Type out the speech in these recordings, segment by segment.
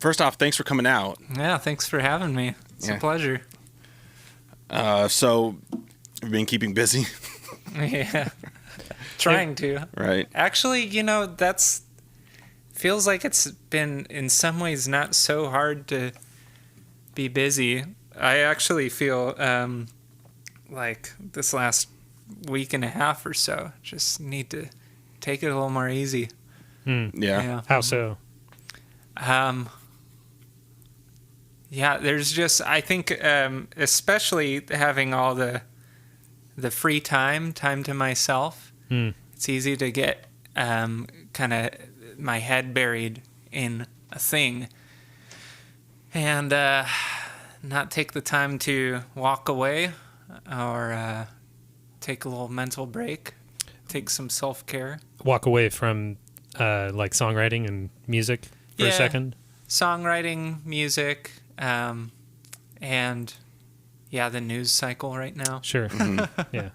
first off, thanks for coming out. Yeah, thanks for having me. It's a pleasure. So, you've been keeping busy? Yeah. Trying to. Right. Actually, that's feels like it's been in some ways not so hard to be busy. I actually feel like this last week and a half or so just need to take it a little more easy. Yeah. How so? Yeah, there's just, I think, especially having all the free time to myself, it's easy to get kind of my head buried in a thing and not take the time to walk away or take a little mental break, take some self-care. Walk away from like songwriting and music for a second? Songwriting, music, and the news cycle right now. Sure. Yeah.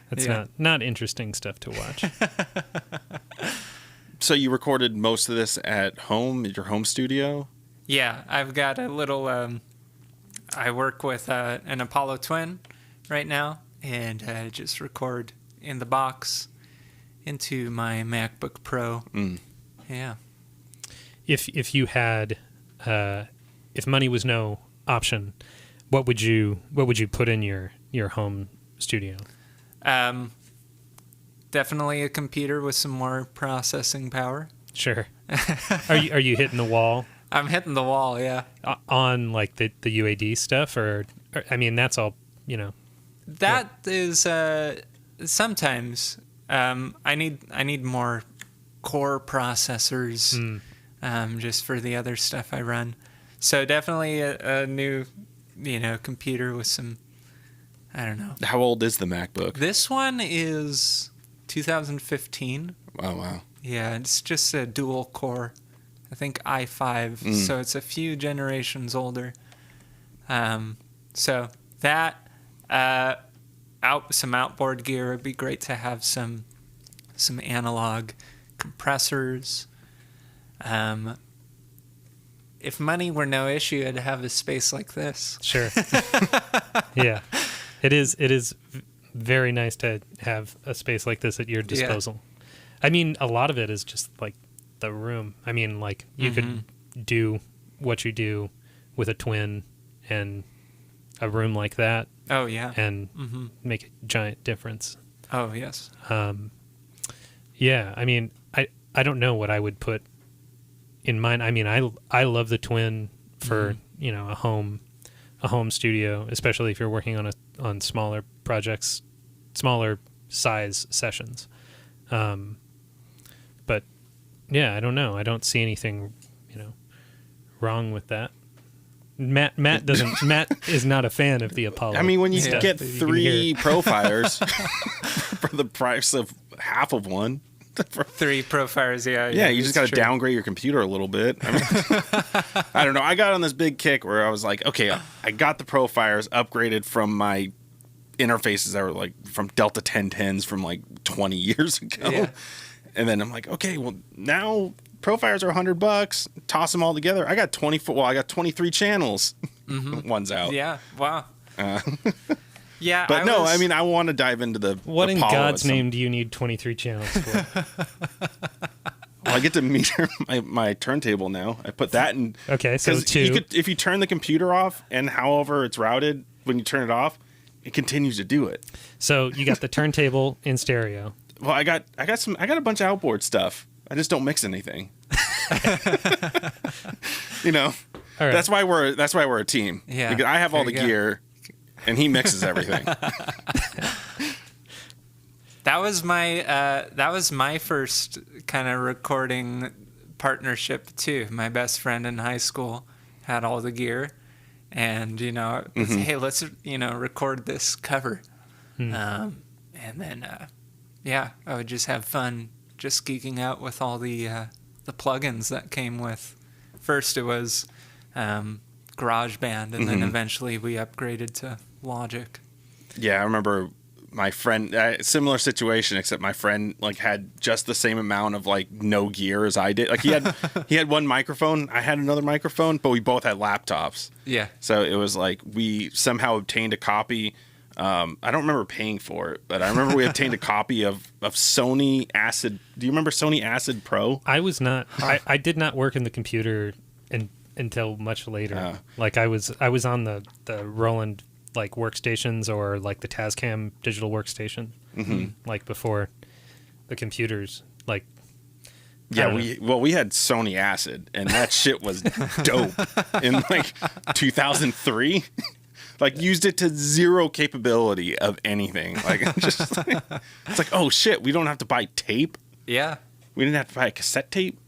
That's not interesting stuff to watch. So you recorded most of this at home, at your home studio? Yeah, I've got a little, I work with an Apollo Twin right now, and I just record in the box into my MacBook Pro. Yeah. If you had, if money was no option, what would you put in your home studio? Definitely a computer with some more processing power. Sure. Are you hitting the wall? I'm hitting the wall, yeah. On like the UAD stuff, or I mean, that's all, That is sometimes I need more core processors just for the other stuff I run. So definitely a new computer with some, I don't know. How old is the MacBook? This one is 2015. Oh, wow. Yeah, it's just a dual core. I think i5, so it's a few generations older. So that some outboard gear would be great to have some analog compressors. If money were no issue, I'd have a space like this. Sure. Yeah. It is very nice to have a space like this at your disposal. Yeah. I mean, a lot of it is just like the room. I mean, like you could do what you do with a twin and a room like that. Oh, yeah. And make a giant difference. Oh, yes. Yeah, I mean, I don't know what I would put in mine. I mean, I love the twin for, a home studio, especially if you're working on smaller projects, smaller size sessions. But yeah, I don't know. I don't see anything, wrong with that. Matt is not a fan of the Apollo. I mean, when you get 3 Profires for the price of half of one. 3 Profires, yeah. You just got to downgrade your computer a little bit. I mean, I don't know. I got on this big kick where I was like, okay, I got the Profires upgraded from my interfaces that were like from Delta 1010s from like 20 years ago. Yeah. And then I'm like, okay, well now Profires are $100. Toss them all together. I got 23 channels. One's out. Yeah. Wow. Yeah, but I mean, I want to dive into the What Apollo in God's name do you need 23 channels for? Well, I get to meter my turntable now. I put that in. Okay, so 2. If you turn the computer off and however it's routed, when you turn it off, it continues to do it. So you got the turntable in stereo. Well, I got a bunch of outboard stuff. I just don't mix anything. All right. That's why we're a team. Yeah, because I have all the gear. And he mixes everything. That was my first kind of recording partnership too. My best friend in high school had all the gear, and hey, let's record this cover, and then I would just have fun, just geeking out with all the plugins that came with. First it was GarageBand, and then eventually we upgraded to Logic. Yeah, I remember my friend, similar situation, except my friend like had just the same amount of like no gear as I did. Like he had one microphone, I had another microphone, but we both had laptops. Yeah. So it was like we somehow obtained a copy. I don't remember paying for it, but I remember we obtained a copy of Sony Acid. Do you remember Sony Acid Pro? I was not. I did not work in the computer until much later. Like I was on the Roland like workstations or like the Tascam digital workstation, like before the computers. Like, yeah, we had Sony Acid, and that shit was dope in like 2003. Like used it to zero capability of anything. Like just like, it's like, oh shit, we don't have to buy tape. Yeah, we didn't have to buy a cassette tape.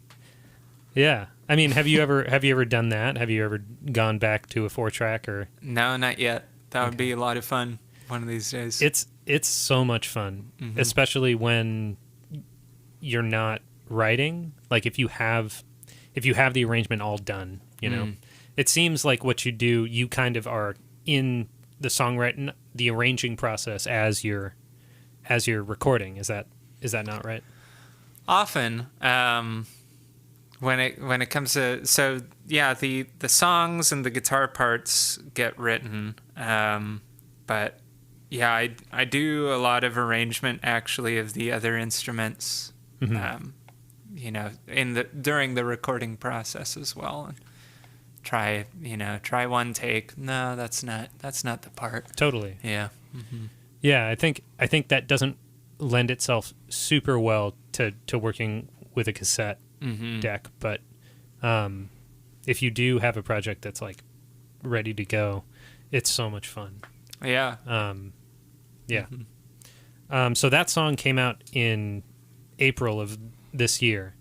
Yeah. I mean, have you ever done that? Have you ever gone back to a 4-track or? No, not yet. That would be a lot of fun one of these days. It's so much fun, especially when you're not writing. Like if you have the arrangement all done, you know, it seems like what you do, you kind of are in the songwriting, the arranging process as you're recording. Is that not right? Often, when it comes to, the songs and the guitar parts get written, but yeah, I do a lot of arrangement actually of the other instruments, during the recording process as well. And try one take. No, that's not the part. Totally. Yeah. Yeah, I think that doesn't lend itself super well to working with a cassette deck, but if you do have a project that's like ready to go, it's so much fun. Yeah. So that song came out in April of this year,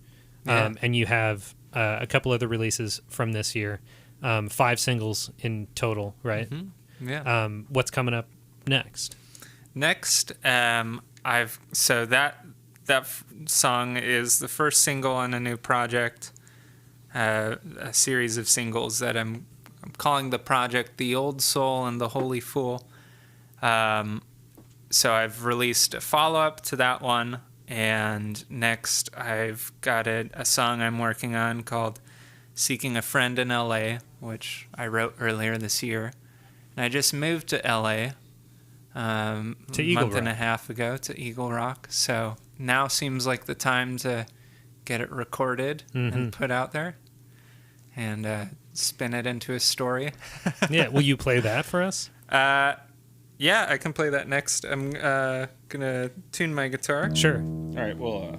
and you have a couple other releases from this year, 5 singles in total, right? Yeah. What's coming up next? Next, that song is the first single on a new project, a series of singles that I'm calling the project The Old Soul and the Holy Fool. So I've released a follow-up to that one, and next I've got a song I'm working on called Seeking a Friend in LA, which I wrote earlier this year. And I just moved to LA a month and a half ago to Eagle Rock, so now seems like the time to get it recorded and put out there and spin it into a story. Yeah, will you play that for us? Yeah, I can play that next. I'm gonna tune my guitar. Sure. All right, well,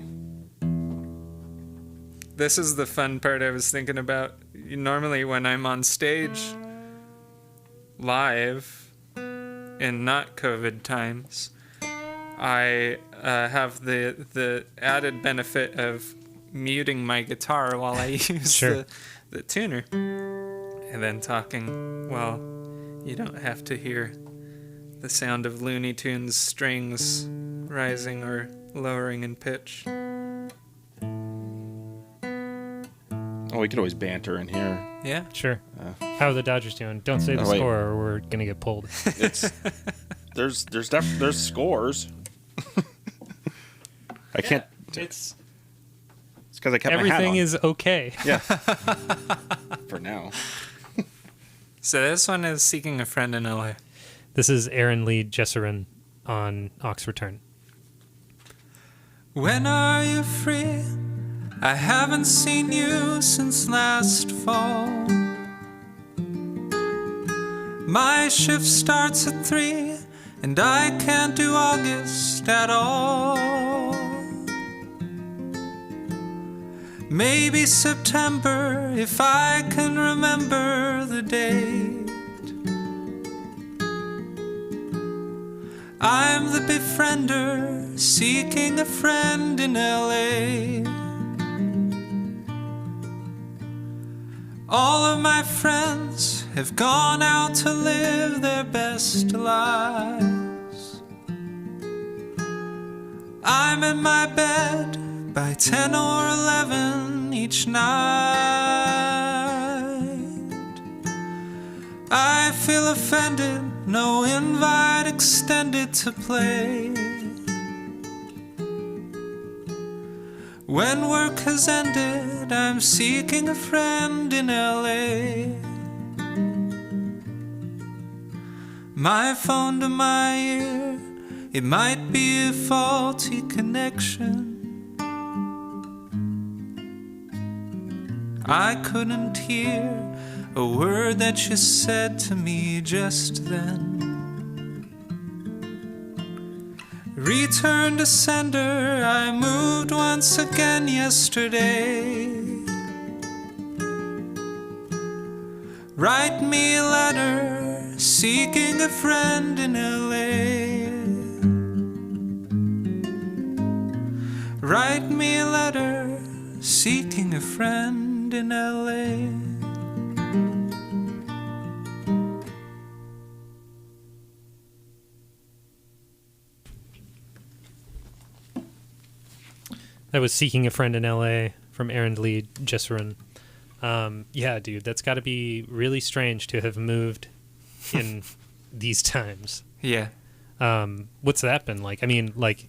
this is the fun part I was thinking about. Normally when I'm on stage live in not COVID times, I have the added benefit of muting my guitar while I use the tuner and then talking. Well, you don't have to hear the sound of Looney Tunes strings rising or lowering in pitch. oh, we could always banter in here. Yeah, Sure. How are the Dodgers doing? Don't say the score or we're gonna get pulled. It's there's scores. I can't. It's because I kept my hat on. everything is okay. Yeah. For now. so this one is Seeking a Friend in LA. This is Arend Lee Jessurun on AUX RTN. When are you free? I haven't seen you since last fall. My shift starts at 3 and I can't do August at all. Maybe September if I can remember the date. I'm the befriender, seeking a friend in LA. All of my friends have gone out to live their best lives. I'm in my bed by 10 or 11 each night. I feel offended, no invite extended to play. When work has ended, I'm seeking a friend in LA. My phone to my ear, it might be a faulty connection. I couldn't hear a word that you said to me just then. Return to sender, I moved once again yesterday. Write me a letter, seeking a friend in LA. Write me a letter, seeking a friend in LA. I was Seeking a Friend in LA from Arend Lee Jessurun. Yeah, dude, that's got to be really strange to have moved in these times. Yeah. What's that been like? I mean, like,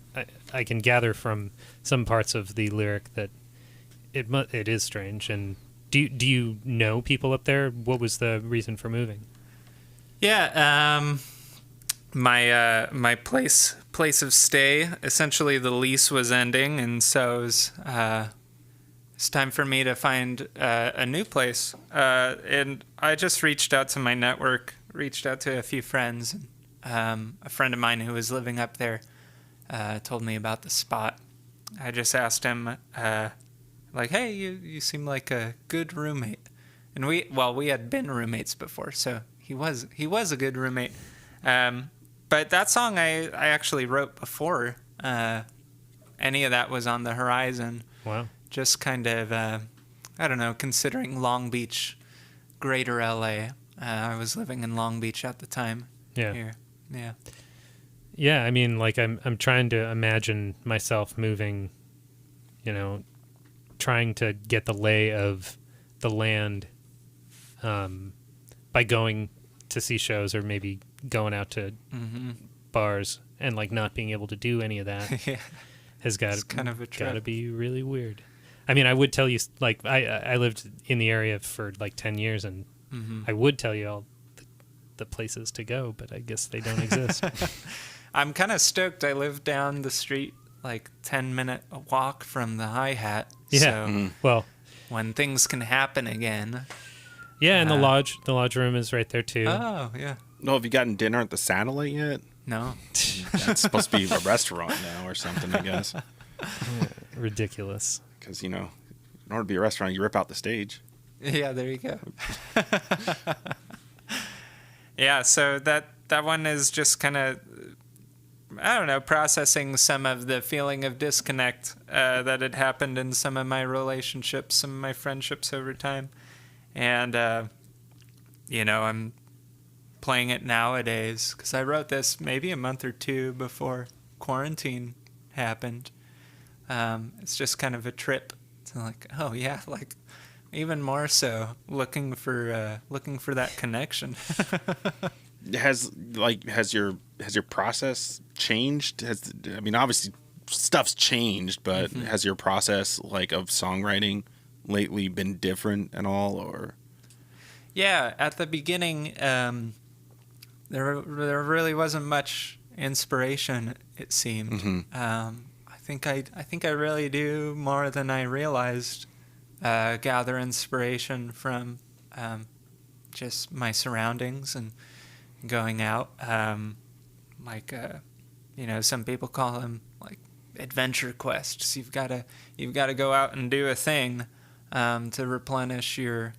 I can gather from some parts of the lyric that it is strange. And do you know people up there? What was the reason for moving? Yeah, my place of stay, essentially the lease was ending, and so it's time for me to find a new place. And I just reached out to my network, reached out to a few friends. A friend of mine who was living up there told me about the spot. I just asked him, like, hey, you seem like a good roommate. And we had been roommates before, so he was a good roommate. But that song I actually wrote before any of that was on the horizon. Wow. Just kind of, I don't know, considering Long Beach, greater LA. I was living in Long Beach at the time. Yeah. Here. Yeah. Yeah, I mean, like, I'm trying to imagine myself moving, trying to get the lay of the land by going to see shows or maybe going out to bars and, like, not being able to do any of that. Yeah. Has got kind of a trip. Got to be really weird. I mean, I would tell you, like, I lived in the area for like 10 years, and I would tell you all the places to go, but I guess they don't exist. I'm kind of stoked. I live down the street, like 10-minute walk from the Hi-Hat. Yeah. So Well, when things can happen again. Yeah, and the lodge room is right there too. Oh, yeah. No, have you gotten dinner at the Satellite yet? No. That's supposed to be a restaurant now or something, I guess. Ridiculous. Because, in order to be a restaurant, you rip out the stage. Yeah, there you go. Yeah, so that one is just kind of, I don't know, processing some of the feeling of disconnect that had happened in some of my relationships, some of my friendships over time. And, I'm playing it nowadays because I wrote this maybe a month or two before quarantine happened. It's just kind of a trip to, like, oh yeah, like, even more so looking for that connection. Has your process changed? Obviously stuff's changed, but has your process, like, of songwriting lately been different at all, or? Yeah, at the beginning, there really wasn't much inspiration, it seemed. I think I really do more than I realized. Gather inspiration from just my surroundings and going out. Some people call them, like, adventure quests. You've got to go out and do a thing to replenish your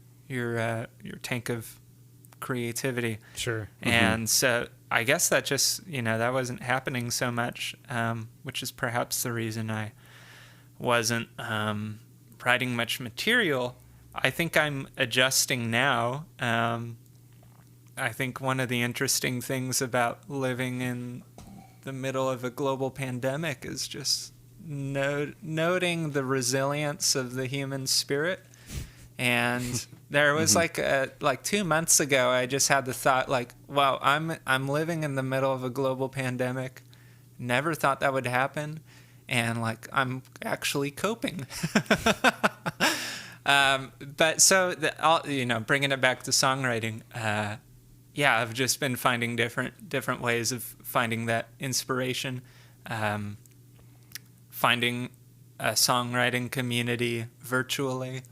tank of creativity. Sure. And so I guess that just, that wasn't happening so much, which is perhaps the reason I wasn't writing much material. I think I'm adjusting now. I think one of the interesting things about living in the middle of a global pandemic is just noting the resilience of the human spirit and There was like 2 months ago, I just had the thought like, wow, I'm living in the middle of a global pandemic. Never thought that would happen, and like I'm actually coping. But so bringing it back to songwriting, yeah, I've just been finding different ways of finding that inspiration, finding a songwriting community virtually.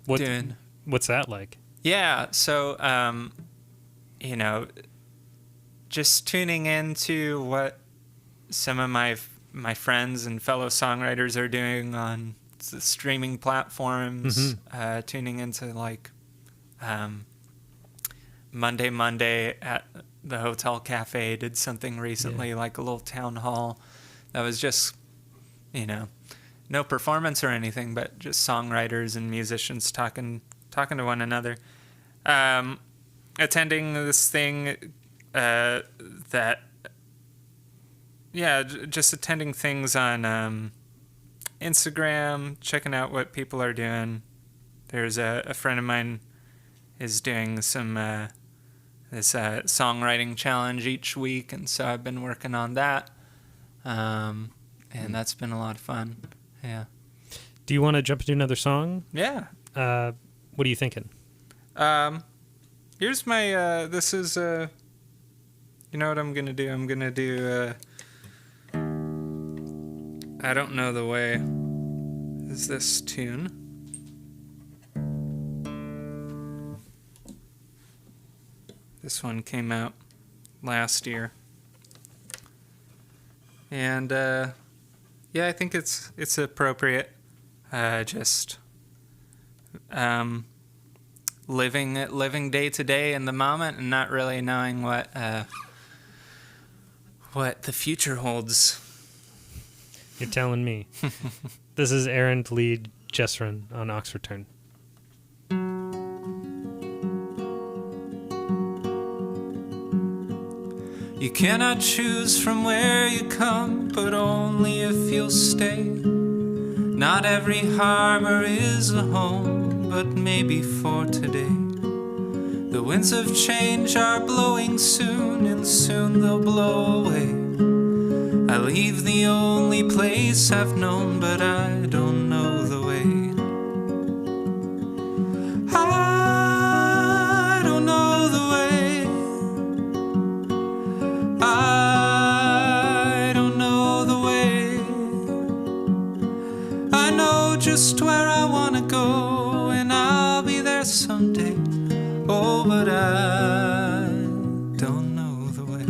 What's that like? Yeah, so just tuning into what some of my friends and fellow songwriters are doing on the streaming platforms, tuning into like Monday at the Hotel Cafe did something recently, like a little town hall that was just, no performance or anything, but just songwriters and musicians talking to one another. Attending this thing just attending things on Instagram, checking out what people are doing. There's a friend of mine is doing some this songwriting challenge each week, and so I've been working on that, and that's been a lot of fun. Yeah. Do you want to jump into another song? Yeah. What are you thinking? Here's my. This is. You know what I'm gonna do? I'm gonna do. I don't know the way. Is this tune? This one came out last year, and yeah, I think it's appropriate. Just living day to day in the moment and not really knowing what the future holds. You're telling me. This is Arend Lee Jessurun on AUX RTN. You cannot choose from where you come, but only if you'll stay. Not every harbor is a home, but maybe for today. The winds of change are blowing soon, and soon they'll blow away. I leave the only place I've known, but I don't know the way. I don't know the way. I don't know the way. I know just where I want to go, and I'll be there someday. Oh, but I don't know the way.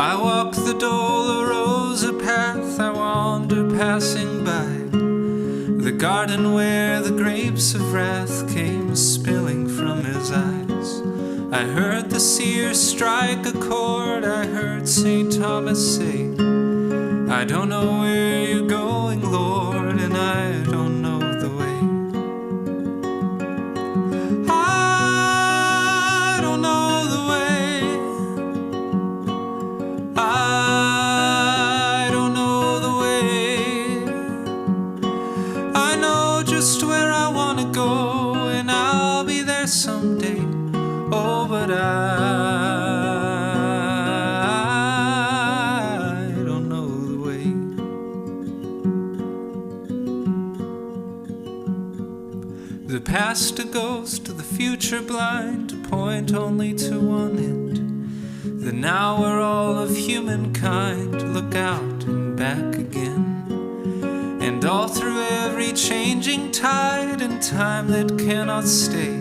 I walk the Dolorosa path, I wander passing by the garden where the grapes of wrath came spilling from his eyes. I heard the seer strike a chord, I heard St. Thomas say, I don't know where you're going, Lord, and I don't know the way. I don't know the way. I don't know the way. I know just where I want to go, and I'll be there someday. Oh, but I don't know the way. The past a ghost, the future blind, to point only to one end. The now we're all of humankind, look out and back again. And all through every changing tide and time that cannot stay,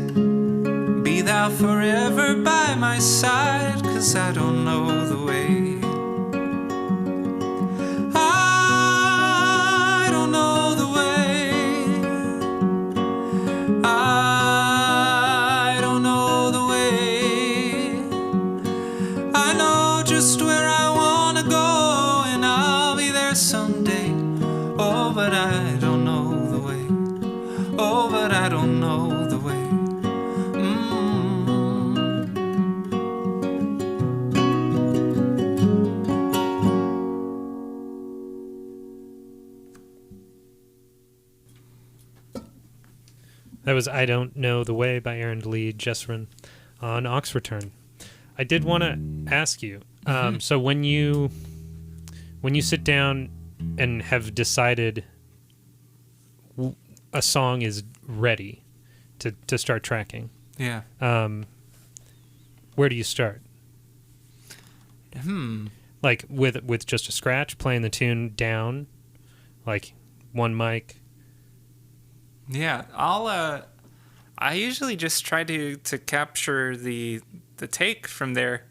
be thou forever by my side, 'cause I don't know the way. I don't know the way. I don't know the way. I know just where I want to go, and I'll be there someday. Oh, but I don't know the way. Oh, but I don't know the way. That was I Don't Know the Way by Arend Lee Jessurun on AUX RTN. I did want to ask you, so when you sit down and have decided a song is ready to start tracking, Yeah. where do you start? Like with just a scratch, playing the tune down, like one mic. Yeah, I usually just try to capture the take from there.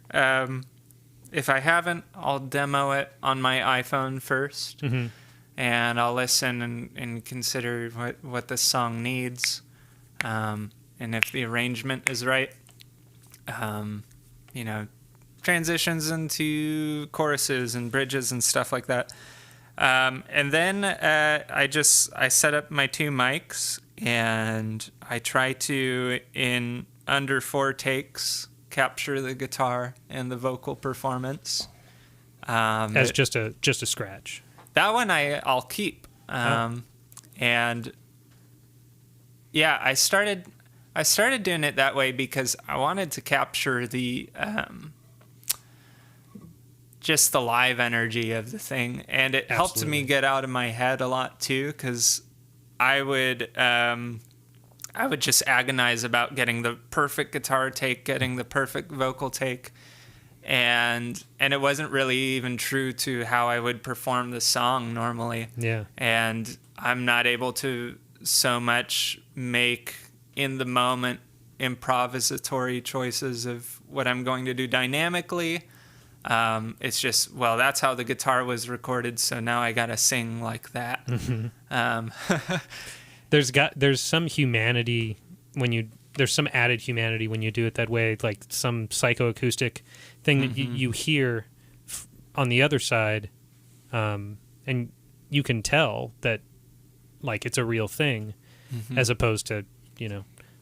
If I haven't, I'll demo it on my iPhone first, and I'll listen and consider what the song needs, and if the arrangement is right. Transitions into choruses and bridges and stuff like that. And then I set up my 2 mics, and I try to, in under 4 takes, capture the guitar and the vocal performance. As just a scratch. That one I'll keep. And yeah, I started doing it that way because I wanted to capture the just the live energy of the thing, and it helped me get out of my head a lot too, because I would just agonize about getting the perfect guitar take, getting the perfect vocal take, and it wasn't really even true to how I would perform the song normally. Yeah. And I'm not able to so much make in the moment improvisatory choices of what I'm going to do dynamically. It's just, well, that's how the guitar was recorded, so now I gotta sing like that. There's some humanity there's some added humanity when you do it that way, like some psychoacoustic thing that you hear on the other side, and you can tell that like it's a real thing, as opposed to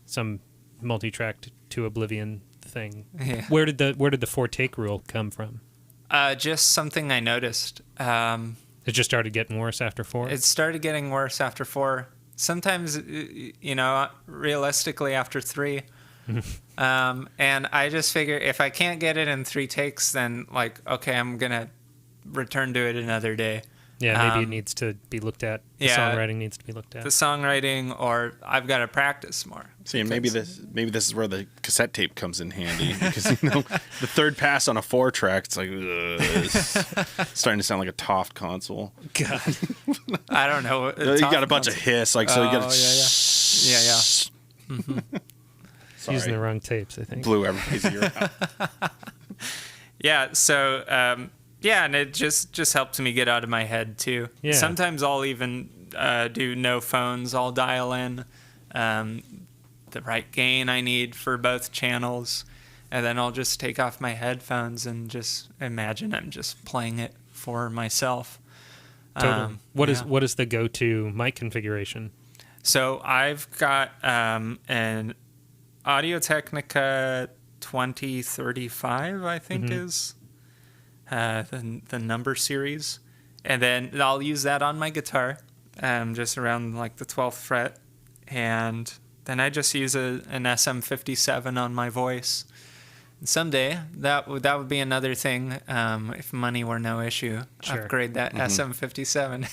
some multi-tracked to oblivion thing. Yeah. Where did the 4 take rule come from? Just something I noticed. It just started getting worse after 4? It started getting worse after 4. Sometimes, realistically after 3. And I just figure if I can't get it in 3 takes, then okay, I'm going to return to it another day. Yeah, maybe it needs to be looked at. The songwriting needs to be looked at. The songwriting, or I've got to practice more. See, and maybe this is where the cassette tape comes in handy, because the third pass on a 4-track, it's like it's starting to sound like a Toft console. God, I don't know. You got a bunch of hiss, like so. You got yeah. Sorry. Using the wrong tapes, I think. Blew everybody's ear out. Yeah. So. Yeah, and it just helps me get out of my head, too. Yeah. Sometimes I'll even do no phones. I'll dial in the right gain I need for both channels, and then I'll just take off my headphones and just imagine I'm just playing it for myself. Totally. What is the go-to mic configuration? So I've got an Audio-Technica 2035, I think is... the number series, and then I'll use that on my guitar, just around like the 12th fret, and then I just use an SM57 on my voice. And someday that would be another thing, if money were no issue. Sure. Upgrade that SM57.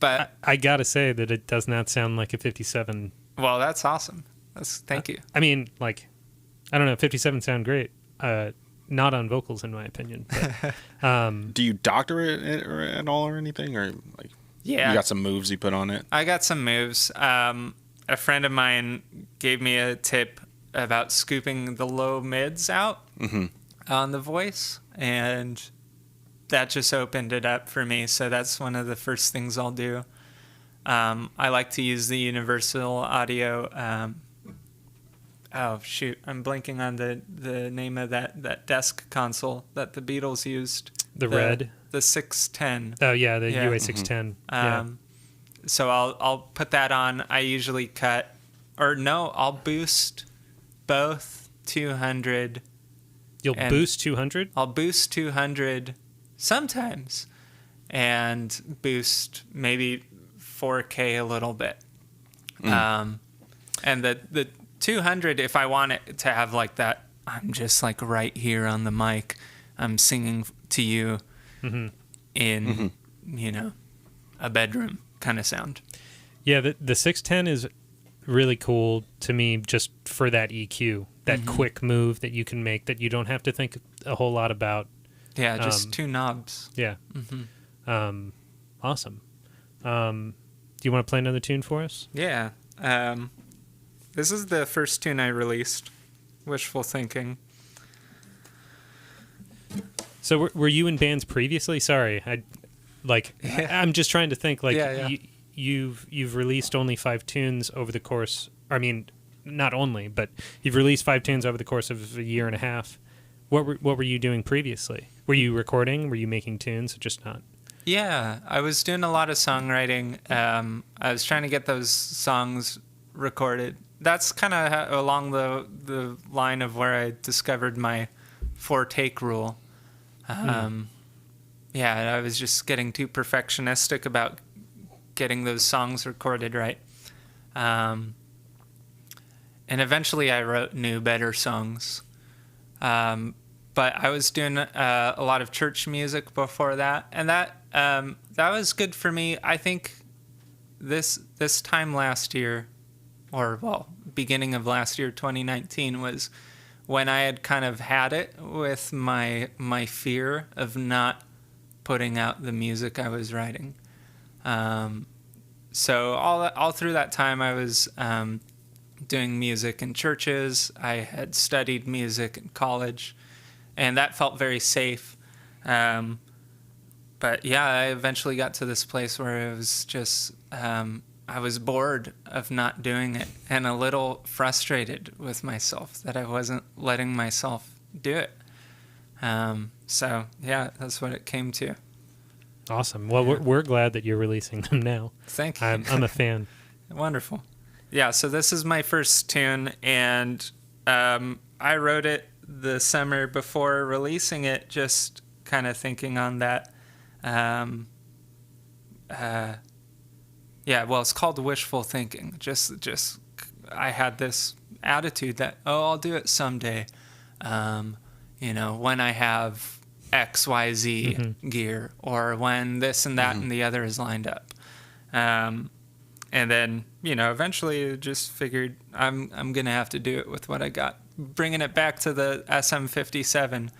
But I gotta say that it does not sound like a 57. Well, that's awesome. Thank you. I mean, like, I don't know, 57 sound great. Not on vocals, in my opinion. But, do you doctor it at all or anything, or like? Yeah, you got some moves you put on it. I got some moves. A friend of mine gave me a tip about scooping the low mids out on the voice, and that just opened it up for me. So that's one of the first things I'll do. I like to use the Universal Audio. Oh shoot! I'm blanking on the name of that desk console that the Beatles used. The red, the 610. Oh yeah, the UA 610. So I'll put that on. I usually I'll boost both 200. You'll boost 200? I'll boost 200 sometimes, and boost maybe 4K a little bit. And the 200, if I want it to have like that, I'm just like right here on the mic, I'm singing to you in, you know, a bedroom kind of sound. Yeah, the 610 is really cool to me just for that EQ, that quick move that you can make that you don't have to think a whole lot about. Yeah, just two knobs. Yeah. Awesome. Do you want to play another tune for us? Yeah. This is the first tune I released, Wishful Thinking. So were you in bands previously? Sorry, I'm just trying to think. Like, you've released only 5 tunes over the course. I mean, not only, but you've released 5 tunes over the course of a year and a half. What were you doing previously? Were you recording? Were you making tunes? Or just not? Yeah, I was doing a lot of songwriting. I was trying to get those songs recorded. That's kind of along the line of where I discovered my 4-take rule. Yeah, I was just getting too perfectionistic about getting those songs recorded right. And eventually I wrote new, better songs. But I was doing a lot of church music before that, and that was good for me. I think this time last year, or well, beginning of last year, 2019, was when I had kind of had it with my fear of not putting out the music I was writing. So all through that time, I was doing music in churches. I had studied music in college, and that felt very safe. But yeah, I eventually got to this place where it was just, I was bored of not doing it and a little frustrated with myself that I wasn't letting myself do it. So yeah, that's what it came to. Awesome. Well, we're glad that you're releasing them now. Thank you. I'm a fan. Wonderful. Yeah, so this is my first tune, and I wrote it the summer before releasing it, just kind of thinking on that. Yeah, well, it's called Wishful Thinking. Just I had this attitude that, I'll do it someday. When I have XYZ gear, or when this and that and the other is lined up. And then, eventually just figured I'm going to have to do it with what I got. Bringing it back to the SM57,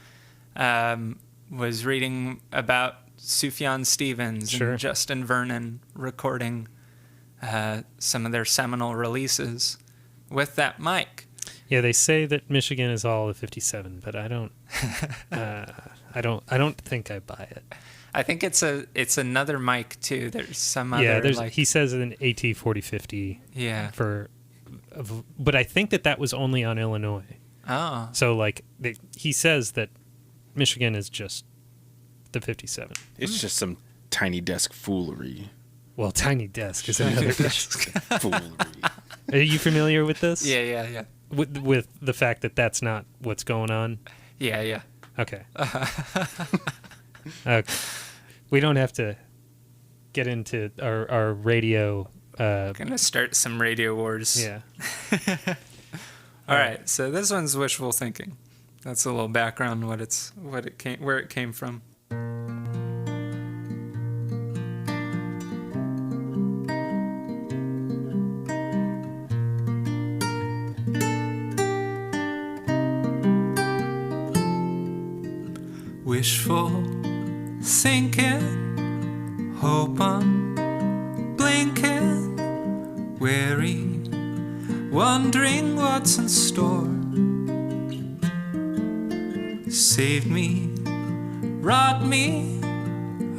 was reading about Sufjan Stevens and Justin Vernon recording some of their seminal releases with that mic. Yeah, they say that Michigan is all a 57, but I don't think I buy it. I think it's another mic too. There's some other he says an AT 4050. Yeah. But I think that was only on Illinois. Oh. So he says that Michigan is just the 57. It's just some tiny desk foolery. Well, tiny desk is another foolery. Are you familiar with this? Yeah. With the fact that that's not what's going on? Yeah. Okay. Okay. We don't have to get into our radio. Gonna start some radio wars. Yeah. All right. So this one's Wishful Thinking. That's a little background where it came from. Wishful thinking, hope I'm blinking, weary, wondering what's in store. Saved me, wrought me,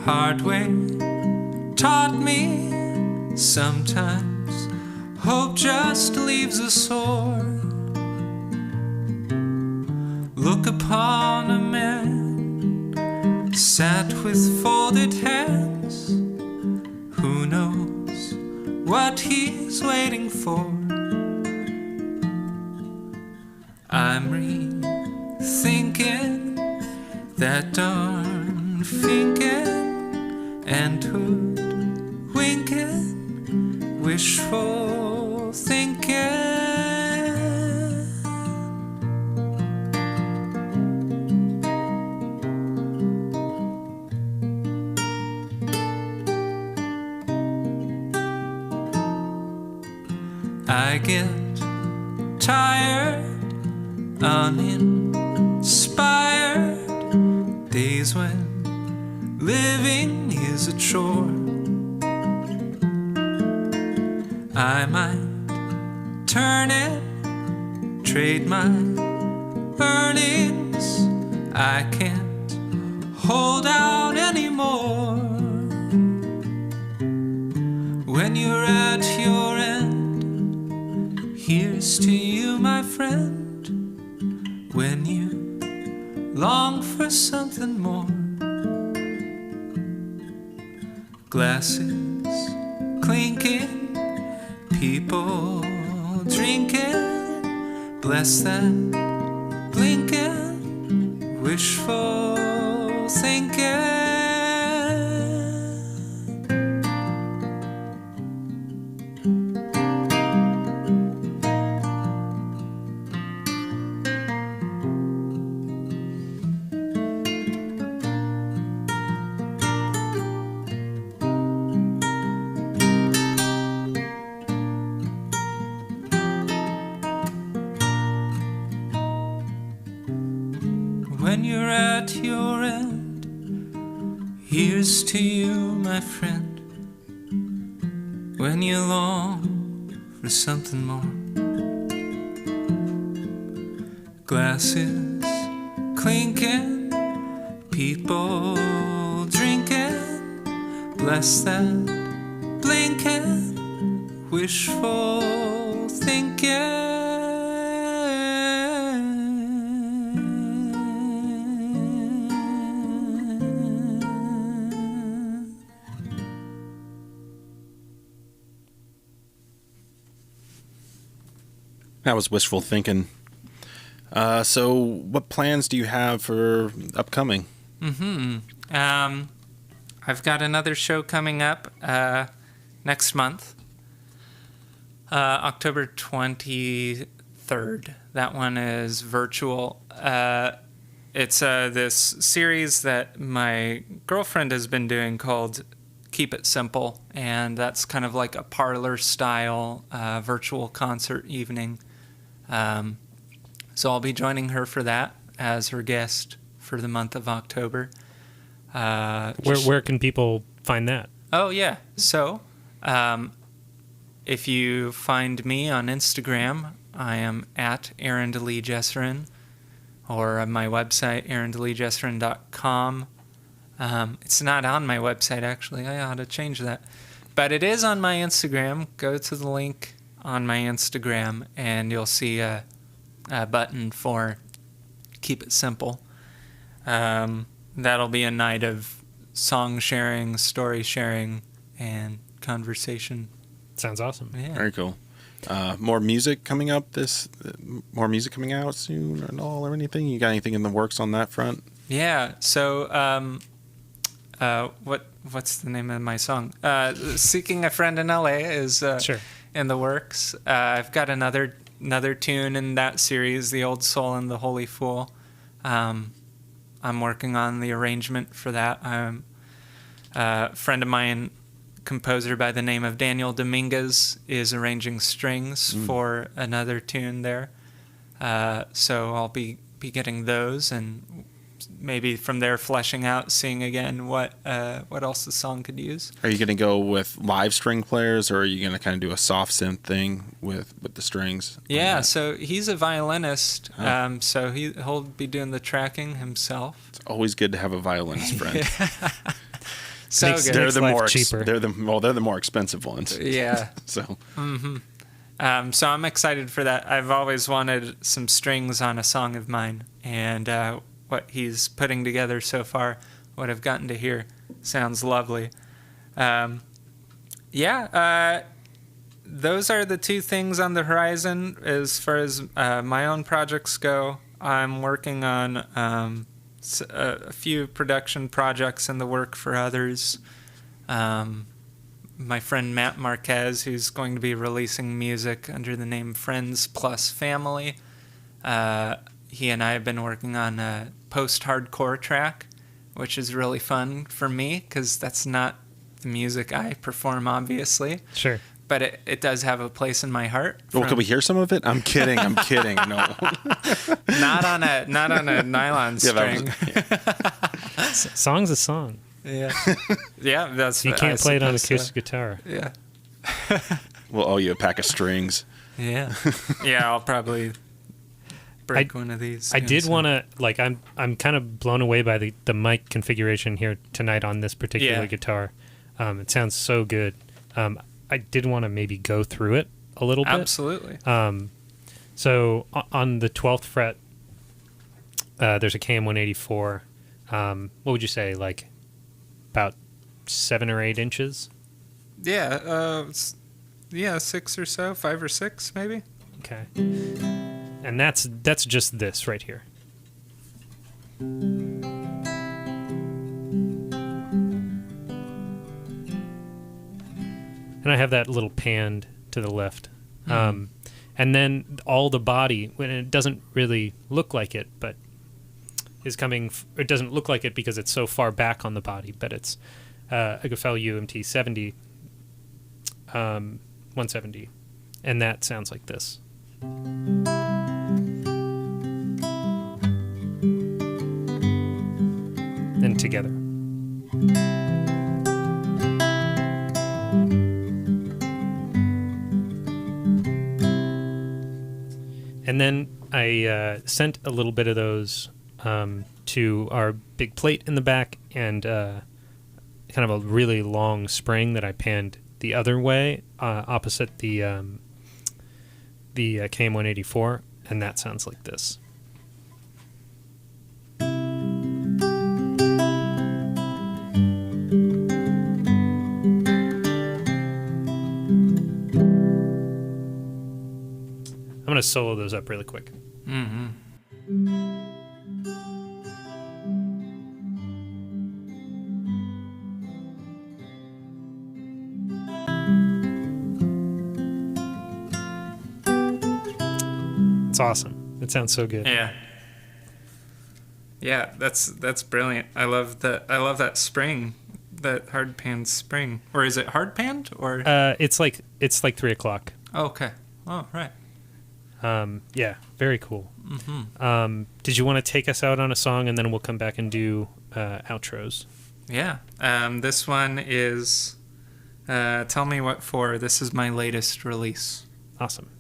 hard way, taught me. Sometimes hope just leaves a sore. Look upon a man sat with folded hands. Who knows what he's waiting for? I'm rethinking that darn thinking and hood winking, wishful I get tired, uninspired, days when living is a chore. I might turn it, trade my earnings. I can't hold out anymore. When you're at your end, here's to you, my friend. When you long for something more, glasses clinking, people drinking, bless that blinking, wishful thinking. When you're at your end, here's to you, my friend. When you long for something more, glasses clinking, people drinking, bless that blinking, wishful thinking. That was wishful thinking. So what plans do you have for upcoming? I've got another show coming up next month, October 23rd. That one is virtual. It's this series that my girlfriend has been doing called Keep It Simple, and that's kind of like a parlor-style virtual concert evening. So I'll be joining her for that as her guest for the month of October. Where can people find that? Oh, yeah. So if you find me on Instagram, I am at Arend Lee Jessurun, or on my website, arendleejessurun.com. It's not on my website, actually. I ought to change that. But it is on my Instagram. Go to the link on my Instagram, and you'll see a button for Keep It Simple. That'll be a night of song sharing, story sharing, and conversation. Sounds awesome. Yeah. Very cool. More music coming up more music coming out soon or anything? You got anything in the works on that front? Yeah. So, what's the name of my song? Seeking a Friend in LA is Sure. in the works. I've got another tune in that series, The Old Soul and the Holy Fool. I'm working on the arrangement for that. A friend of mine, composer by the name of Daniel Dominguez, is arranging strings for another tune there. So I'll be getting those, and maybe from there fleshing out, seeing again what else the song could use. Are you going to go with live string players, or are you going to kind of do a soft synth thing with the strings? Yeah, so he's a violinist, Oh. so he'll be doing the tracking himself. It's always good to have a violinist friend. So Makes- good. They're Makes the life more cheaper. they're the more expensive ones. Yeah. So So I'm excited for that. I've always wanted some strings on a song of mine, and what he's putting together so far, what I've gotten to hear, sounds lovely. Those are the two things on the horizon as far as my own projects go. I'm working on a few production projects in the work for others. My friend Matt Marquez, who's going to be releasing music under the name Friends Plus Family. He and I have been working on a post-hardcore track, which is really fun for me because that's not the music I perform, obviously. Sure. but it does have a place in my heart. Well, can we hear some of it? I'm kidding. I'm kidding. No. Not on a nylon string. Song's a song. Yeah. Yeah, that's You can't play it on acoustic so. guitar. Yeah. We'll owe you a pack of strings. Yeah. Yeah, I'll probably break one of these. I did want to, like, I'm kind of blown away by the mic configuration here tonight on this particular guitar. It sounds so good. I did want to maybe go through it a little bit. Absolutely. So on the 12th fret, there's a KM184. What would you say, like about 7 or 8 inches? Yeah, 6 or so, 5 or 6 maybe. Okay. And that's just this right here. And I have that little panned to the left. And then all the body, when it doesn't really look like it, but is coming, it doesn't look like it because it's so far back on the body, but it's a Gefell UMT 70, 170. And that sounds like this. And together. And then I sent a little bit of those to our big plate in the back and kind of a really long spring that I panned the other way opposite the KM184, and that sounds like this. I'm going to solo those up really quick. Mm-hmm. It's awesome. It sounds so good. Yeah. Yeah, that's brilliant. I love that spring, that hard panned spring. Or is it hard panned or? It's like 3 o'clock. Oh, okay. Oh, right. Yeah, very cool. Mm-hmm. Did you want to take us out on a song, and then we'll come back and do outros? Yeah. This one is Tell Me What For. This is my latest release. Awesome.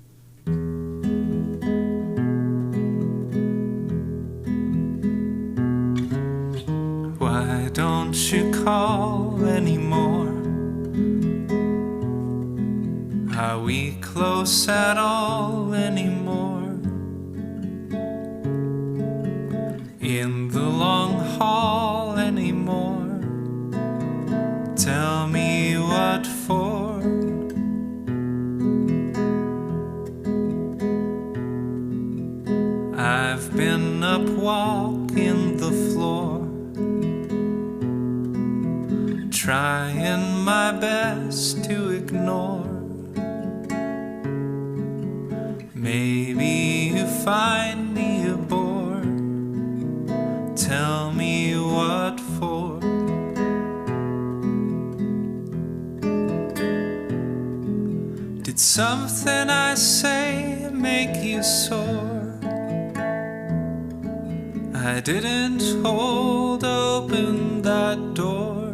Why don't you call anymore? Are we close at all anymore? In the long haul anymore? Tell me what for? I've been up walking the floor, trying my best to ignore. Maybe you find me a bore. Tell me what for. Did something I say make you sore? I didn't hold open that door.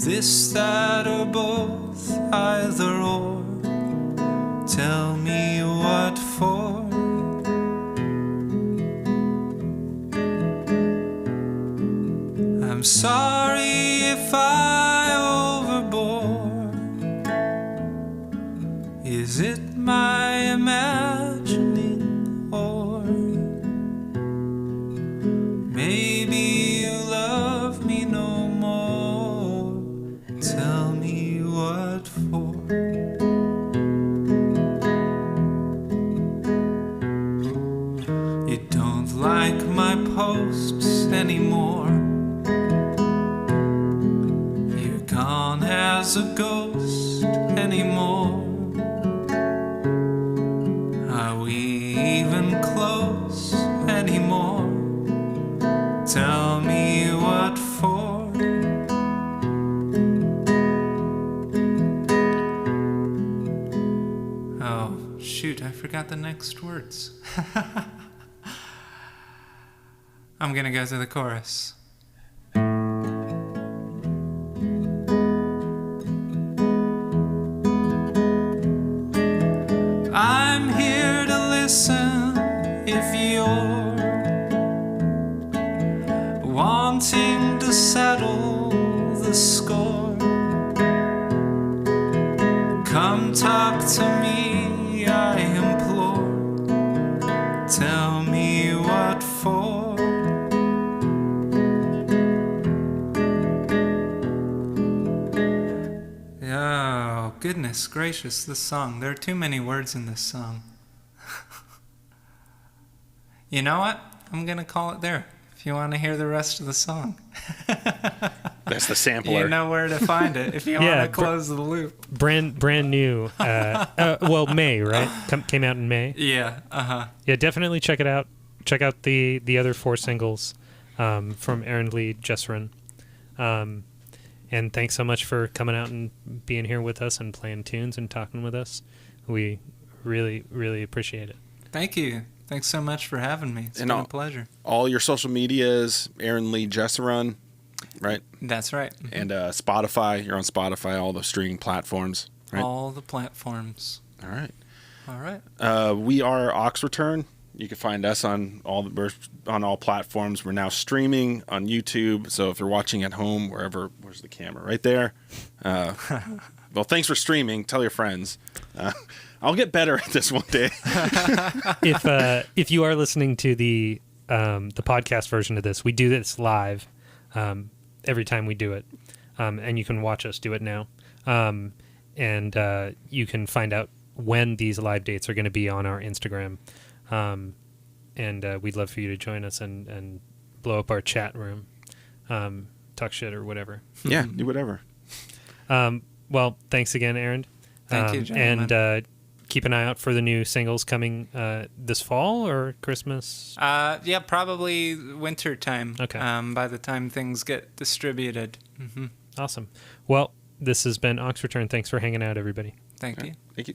This, that, or both, either or. Tell me what for. I'm sorry if I overbore. Is it my imagining, or maybe you love me no more? Tell me what for. You don't like my posts anymore. You're gone as a ghost anymore. Are we even close anymore? Tell me what for. shoot, I forgot the next words. I'm gonna go to the chorus. I'm here to listen if you're wanting to settle the score. Come talk to me, I implore. Tell me what for. Oh, goodness gracious, this song. There are too many words in this song. You know what? I'm going to call it there. If you want to hear the rest of the song. That's the sampler. You know where to find it if you want to close the loop. Brand new. Well, May, right? Came out in May. Yeah. Yeah, definitely check it out. Check out the other 4 singles from Arend Lee Jessurun. And thanks so much for coming out and being here with us and playing tunes and talking with us. We really, really appreciate it. Thank you. Thanks so much for having me. It's been a pleasure. All your social medias, Arend Lee Jessurun, right? That's right. And Spotify. You're on Spotify, all the streaming platforms, right? All the platforms. All right. All right. We are AUX RTN. You can find us on all platforms. We're now streaming on YouTube. So if you're watching at home, where's the camera? Right there. Well, thanks for streaming. Tell your friends. I'll get better at this one day. If you are listening to the podcast version of this, we do this live every time we do it, and you can watch us do it now. And you can find out when these live dates are going to be on our Instagram. And we'd love for you to join us and blow up our chat room, talk shit or whatever. Yeah, do whatever. Well, thanks again, Arend. Thank you, gentlemen. And keep an eye out for the new singles coming this fall or Christmas. Yeah, probably winter time. Okay. By the time things get distributed. Mm-hmm. Awesome. Well, this has been AUX RTN. Thanks for hanging out, everybody. Thank you. Thank you.